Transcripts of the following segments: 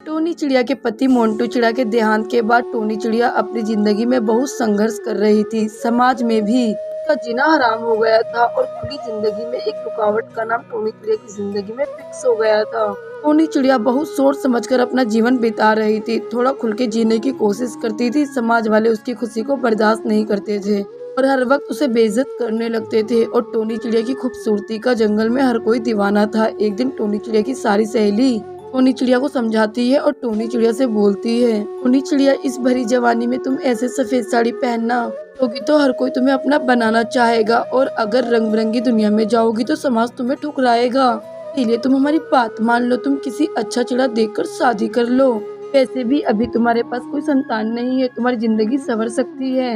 Tony चिड़िया के पति मोंटू चिड़िया के देहांत के बाद टोनी चिड़िया अपनी जिंदगी में बहुत संघर्ष कर रही थी। समाज में भी उसका जीना हराम हो गया था और खुली जिंदगी में एक रुकावट का नाम टोनी चिड़िया की जिंदगी में फिक्स हो गया था। टोनी चिड़िया बहुत सोच समझकर अपना जीवन बिता रही थी, थोड़ा खुल के जीने की कोशिश करती थी। समाज वाले उसकी खुशी को बर्दाश्त नहीं करते थे और हर वक्त उसे बेइज्जत करने लगते थे। और टोनी चिड़िया की खूबसूरती का जंगल में हर कोई दीवाना था। एक दिन टोनी चिड़िया की सारी सहेली टोनी चिड़िया को समझाती है और टोनी चिड़िया से बोलती है, टोनी चिड़िया, इस भरी जवानी में तुम ऐसे सफेद साड़ी पहनना होगी तो हर कोई तुम्हें अपना बनाना चाहेगा और अगर रंग बिरंगी दुनिया में जाओगी तो समाज तुम्हें ठुकराएगा। इसलिए तुम हमारी बात मान लो, तुम किसी अच्छा चिड़ा देखकर शादी कर लो। वैसे भी अभी तुम्हारे पास कोई संतान नहीं है, तुम्हारी जिंदगी संवर सकती है।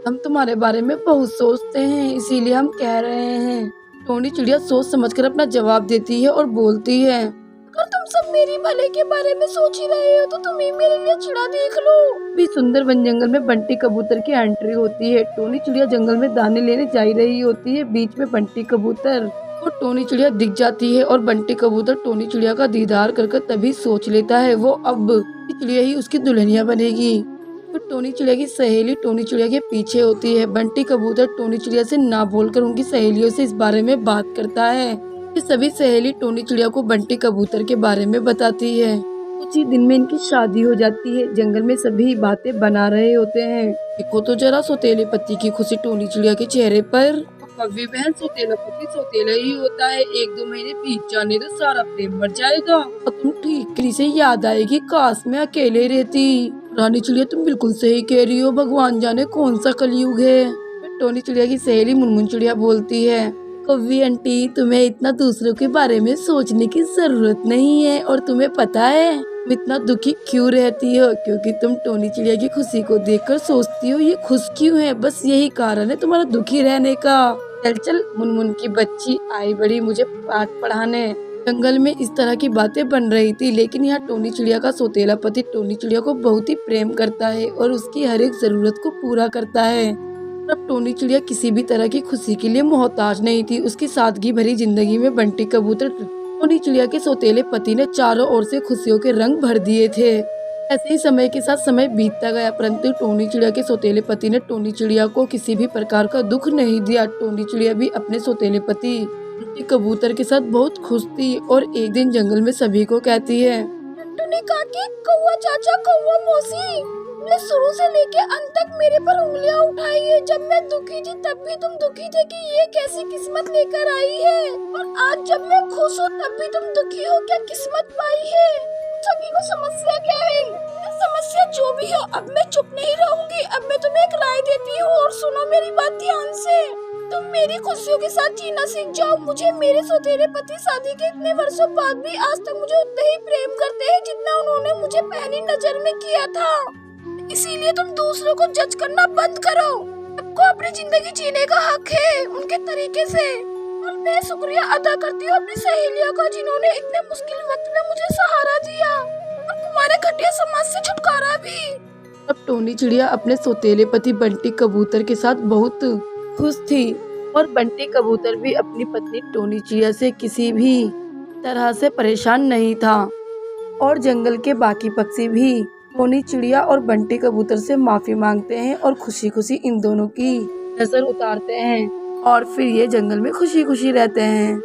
हम तुम्हारे बारे में बहुत सोचते हैं, इसीलिए हम कह रहे हैं। टोनी चिड़िया सोच समझकर अपना जवाब देती है और बोलती है, अगर तुम सब मेरी भले के बारे में सोच ही रहे हो तो तुम ही मेरे लिए चिड़ा देख लो। भी सुंदर वन जंगल में बंटी कबूतर की एंट्री होती है। टोनी चिड़िया जंगल में दाने लेने जा रही होती है। बीच में बंटी कबूतर और टोनी चिड़िया दिख जाती है और बंटी कबूतर टोनी चिड़िया का दीदार कर तभी सोच लेता है वो अब चिड़िया ही उसकी दुल्हनिया बनेगी। तो टोनी चिड़िया की सहेली टोनी चिड़िया के पीछे होती है। बंटी कबूतर टोनी चिड़िया से ना बोलकर उनकी सहेलियों से इस बारे में बात करता है। ये सभी सहेली टोनी चिड़िया को बंटी कबूतर के बारे में बताती है। कुछ ही दिन में इनकी शादी हो जाती है। जंगल में सभी बातें बना रहे होते हैं। देखो तो जरा सौतेले पति की खुशी टोनी चिड़िया के चेहरे पर। कव्वी बहन, सौतेला पति सौतेला ही होता है, 1-2 महीने बीत जाने तो सारा प्रेम मर जाएगा और तुम ठीकरी से याद आएगी, काश मैं अकेले रहती। रानी चिड़िया, तुम बिल्कुल सही कह रही हो, भगवान जाने कौन सा कलयुग है। टोनी चिड़िया की सहेली मुनमुन चिड़िया बोलती है, कव्वी आंटी, तुम्हें इतना दूसरों के बारे में सोचने की जरूरत नहीं है और तुम्हें पता है तुम इतना दुखी क्यों रहती हो, क्योंकि तुम टोनी चिड़िया की खुशी को देखकर सोचती हो ये खुश क्यों है, बस यही कारण है तुम्हारा दुखी रहने का। चल चल, मुनमुन की बच्ची आई बड़ी मुझे पाठ पढ़ाने। जंगल में इस तरह की बातें बन रही थी, लेकिन यहाँ टोनी चिड़िया का सौतेला पति टोनी चिड़िया को बहुत ही प्रेम करता है और उसकी हर एक जरूरत को पूरा करता है। अब टोनी चिड़िया किसी भी तरह की खुशी के लिए मोहताज नहीं थी। उसकी सादगी भरी जिंदगी में बंटी कबूतर टोनी चिड़िया के सौतेले पति ने चारों ओर से खुशियों के रंग भर दिए थे। ऐसे ही समय के साथ समय बीतता गया, परंतु टोनी चिड़िया के सौतेले पति ने टोनी चिड़िया को किसी भी प्रकार का दुख नहीं दिया। टोनी चिड़िया भी अपने सौतेले पति बंटी कबूतर के साथ बहुत खुश थी और एक दिन जंगल में सभी को कहती है, टुनी काकी, कौवा चाचा, कौवा मौसी, तुमने शुरू से लेके अंत तक मेरे पर उंगलियां उठाई है। जब मैं दुखी थी तब भी तुम दुखी थे कि ये कैसी किस्मत लेकर आई है, और आज जब मैं खुश हूँ तब भी तुम दुखी हो, क्या किस्मत पाई है। सभी को समस्या क्या है? समस्या जो भी हो, अब मैं चुप नहीं रहूंगी। अब मैं तुम्हें एक राय देती हूँ और सुनो मेरी बात ध्यान से। तुम मेरी खुशियों के साथ जीना सीख जाओ। मुझे मेरे सौतेले पति शादी के इतने वर्षों बाद भी आज तक मुझे उतना ही प्रेम करते हैं जितना उन्होंने मुझे पहली नजर में किया था। इसीलिए तुम दूसरों को जज करना बंद करो। सबको अपनी जिंदगी जीने का हक है उनके तरीके से। और मैं शुक्रिया अदा करती हूँ अपनी सहेलियों का जिन्होंने इतने मुश्किल वक्त में मुझे सहारा दिया और तुम्हारे घटिया समाज से छुटकारा भी। अब टोनी चिड़िया अपने सौतेले पति बंटी कबूतर के साथ बहुत खुश थी और बंटी कबूतर भी अपनी पत्नी टोनी चिड़िया से किसी भी तरह से परेशान नहीं था। और जंगल के बाकी पक्षी भी टोनी चिड़िया और बंटी कबूतर से माफी मांगते हैं और खुशी खुशी इन दोनों की नजर उतारते हैं और फिर ये जंगल में खुशी खुशी रहते हैं।